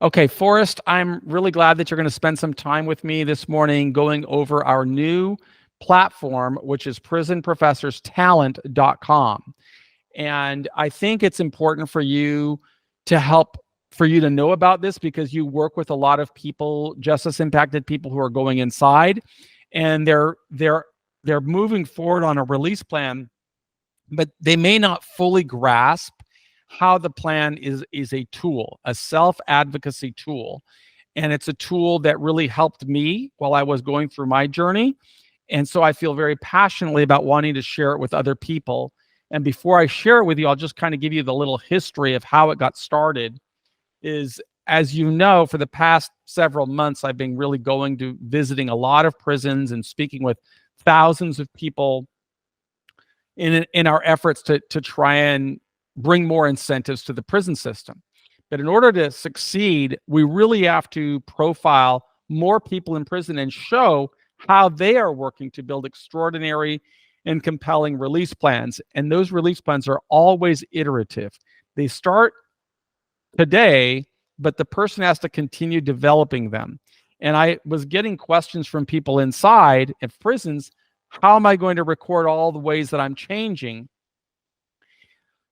Okay, Forrest, I'm really glad that you're going to spend some time with me this morning going over our new platform, which is prisonprofessorstalent.com. And I think it's important for you to know about this because you work with a lot of people, justice impacted people who are going inside, and they're moving forward on a release plan, but they may not fully grasp how the plan is a tool, a self-advocacy tool. And it's a tool that really helped me while I was going through my journey. And so I feel very passionately about wanting to share it with other people. And before I share it with you, I'll just kind of give you the little history of how it got started. Is, as you know, for the past several months, I've been really going to visiting a lot of prisons and speaking with thousands of people in our efforts to try and bring more incentives to the prison system. But in order to succeed, we really have to profile more people in prison and show how they are working to build extraordinary and compelling release plans. And those release plans are always iterative. They start today, but the person has to continue developing them. And I was getting questions from people inside of prisons. How am I going to record all the ways that I'm changing?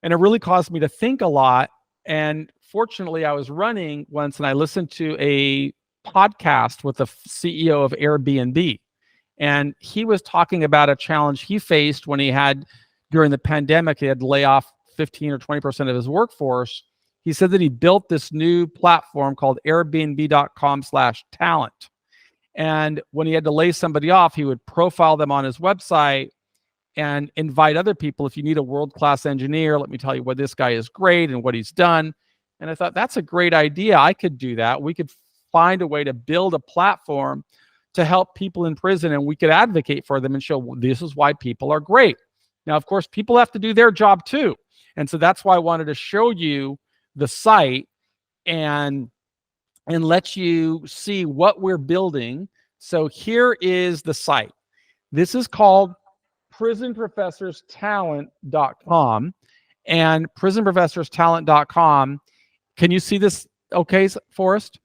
And it really caused me to think a lot. And fortunately, I was running once and I listened to a podcast with the CEO of Airbnb. And he was talking about a challenge he faced when he had, during the pandemic, he had to lay off 15 or 20% of his workforce. He said that he built this new platform called airbnb.com/talent. And when he had to lay somebody off, he would profile them on his website and invite other people. If you need a world-class engineer, let me tell you why this guy is great and what he's done. And I thought, that's a great idea. I could do that. We could find a way to build a platform to help people in prison, and we could advocate for them and show, well, this is why people are great. Now, of course, people have to do their job too. And so that's why I wanted to show you the site and let you see what we're building. So here is the site. This is called prisonprofessorstalent.com, and prisonprofessorstalent.com. Can you see this okay, Forrest?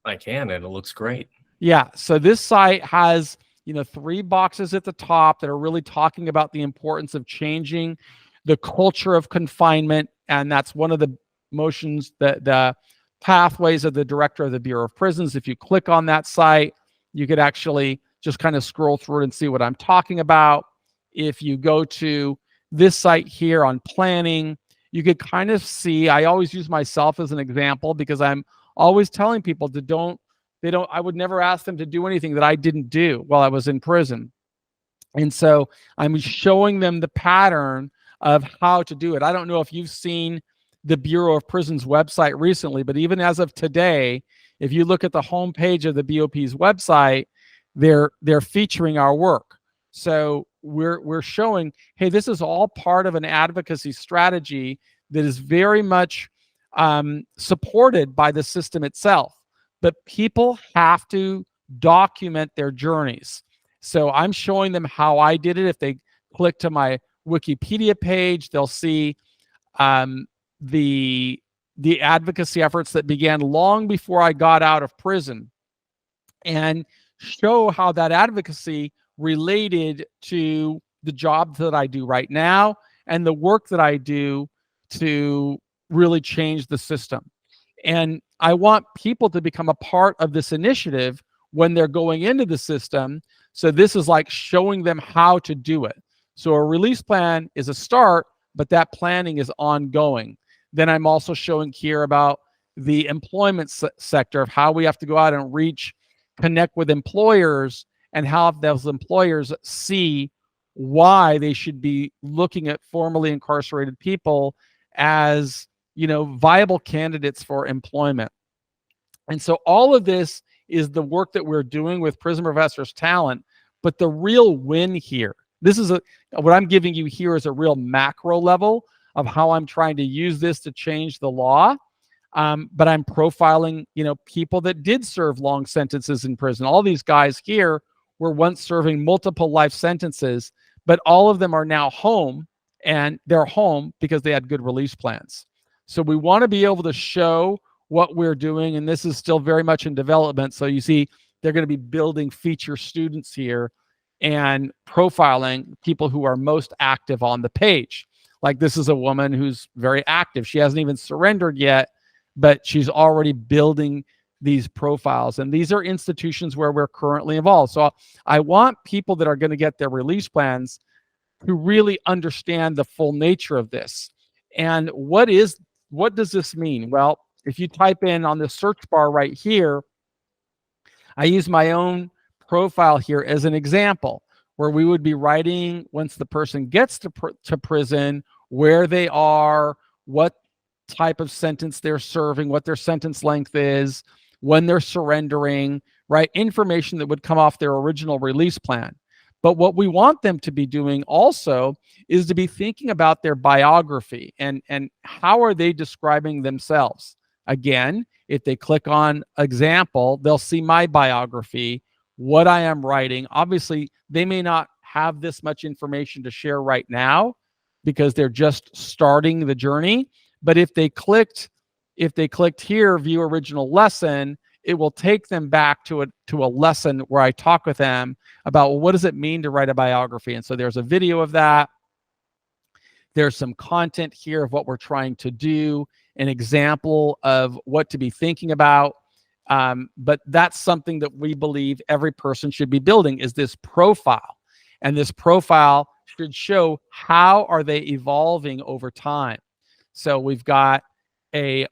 I can, and it looks great. Yeah. So this site has, 3 boxes at the top that are really talking about the importance of changing the culture of confinement. And that's one of the motions, the pathways of the director of the Bureau of Prisons. If you click on that site, you could actually just kind of scroll through it and see what I'm talking about. If you go to this site here on planning, you could kind of see, I always use myself as an example because I'm always telling people I would never ask them to do anything that I didn't do while I was in prison. And so I'm showing them the pattern of how to do it. I don't know if you've seen the Bureau of Prisons website recently, but even as of today, if you look at the homepage of the BOP's website, they're featuring our work. So we're showing, hey, this is all part of an advocacy strategy that is very much supported by the system itself. But people have to document their journeys. So I'm showing them how I did it. If they click to my Wikipedia page, they'll see the advocacy efforts that began long before I got out of prison, and show how that advocacy related to the job that I do right now and the work that I do to really change the system. And I want people to become a part of this initiative when they're going into the system. So this is like showing them how to do it. So a release plan is a start, but that planning is ongoing. Then I'm also showing here about the employment sector of how we have to go out and connect with employers, and how those employers see why they should be looking at formerly incarcerated people as, viable candidates for employment. And so all of this is the work that we're doing with Prison Professors Talent. But the real win here, what I'm giving you here is a real macro level of how I'm trying to use this to change the law. But I'm profiling, people that did serve long sentences in prison. All these guys here were once serving multiple life sentences, but all of them are now home, and they're home because they had good release plans. So we want to be able to show what we're doing, and this is still very much in development. So you see, they're going to be building feature students here and profiling people who are most active on the page. Like this is a woman who's very active. She hasn't even surrendered yet, but she's already building these profiles. And these are institutions where we're currently involved. So I want people that are going to get their release plans to really understand the full nature of this. And what does this mean? Well, if you type in on the search bar right here, I use my own profile here as an example, where we would be writing once the person gets to prison, where they are, what type of sentence they're serving, what their sentence length is, when they're surrendering, right? Information that would come off their original release plan. But what we want them to be doing also is to be thinking about their biography and how are they describing themselves. Again, if they click on example, they'll see my biography, what I am writing. Obviously, they may not have this much information to share right now because they're just starting the journey. But if they clicked here, view original lesson, it will take them back to a lesson where I talk with them about, well, what does it mean to write a biography? And so there's a video of that. There's some content here of what we're trying to do, an example of what to be thinking about. But that's something that we believe every person should be building, is this profile. And this profile should show how are they evolving over time. So we've got a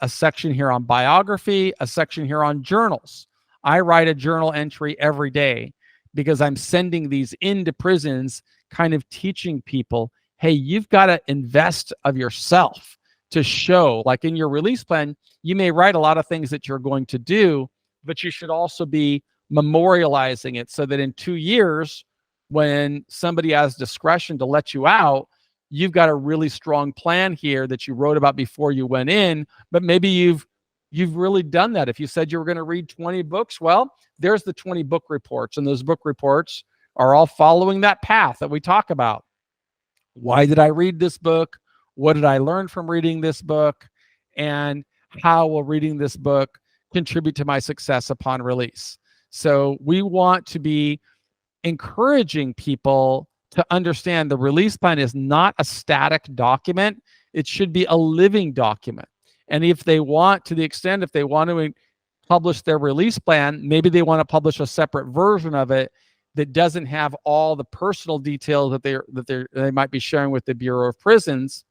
section here on biography, a section here on journals. I write a journal entry every day because I'm sending these into prisons, kind of teaching people, hey, you've got to invest of yourself to show, like in your release plan, you may write a lot of things that you're going to do, but you should also be memorializing it so that in 2 years, when somebody has discretion to let you out, you've got a really strong plan here that you wrote about before you went in, but maybe you've really done that. If you said you were going to read 20 books, well, there's the 20 book reports, and those book reports are all following that path that we talk about. Why did I read this book? What did I learn from reading this book? And how will reading this book contribute to my success upon release? So we want to be encouraging people to understand the release plan is not a static document. It should be a living document. And if they want, to the extent, if they want to publish their release plan, maybe they want to publish a separate version of it that doesn't have all the personal details that they might be sharing with the Bureau of Prisons,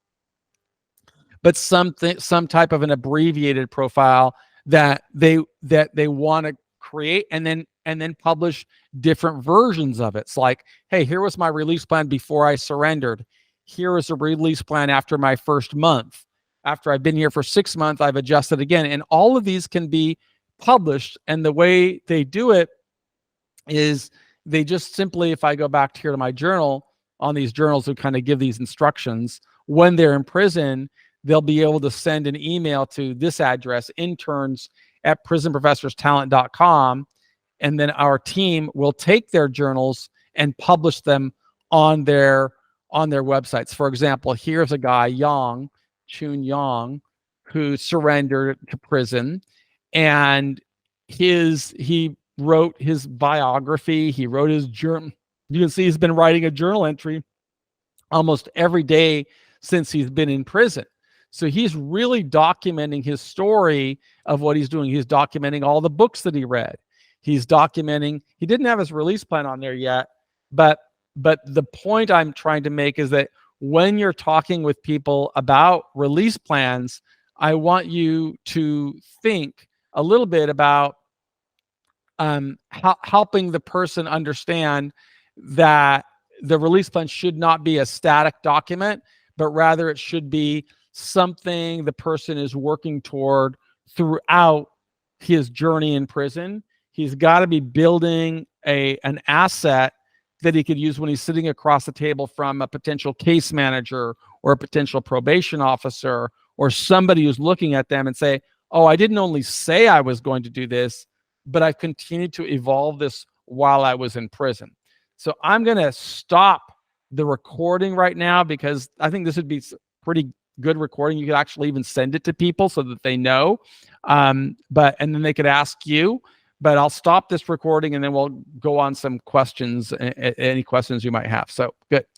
but some type of an abbreviated profile that they want to create, and then publish different versions of it. It's like, hey, here was my release plan before I surrendered. Here is a release plan after my first month. After I've been here for 6 months, I've adjusted again. And all of these can be published. And the way they do it is they just simply, if I go back here to my journal, on these journals who kind of give these instructions, when they're in prison, they'll be able to send an email to this address, interns@prisonprofessorstalent.com. And then our team will take their journals and publish them on their websites. For example, here's a guy, Chun Yang, who surrendered to prison, and he wrote his biography. He wrote his journal. You can see he's been writing a journal entry almost every day since he's been in prison. So he's really documenting his story of what he's doing. He's documenting all the books that he read. He's documenting, he didn't have his release plan on there yet, but the point I'm trying to make is that when you're talking with people about release plans, I want you to think a little bit about helping the person understand that the release plan should not be a static document, but rather it should be something the person is working toward throughout his journey in prison. He's got to be building an asset that he could use when he's sitting across the table from a potential case manager or a potential probation officer or somebody who's looking at them and say, oh, I didn't only say I was going to do this, but I've continued to evolve this while I was in prison. So I'm going to stop the recording right now because I think this would be pretty good recording. You could actually even send it to people so that they know. And then they could ask you. But I'll stop this recording and then we'll go on some questions, any questions you might have. So good.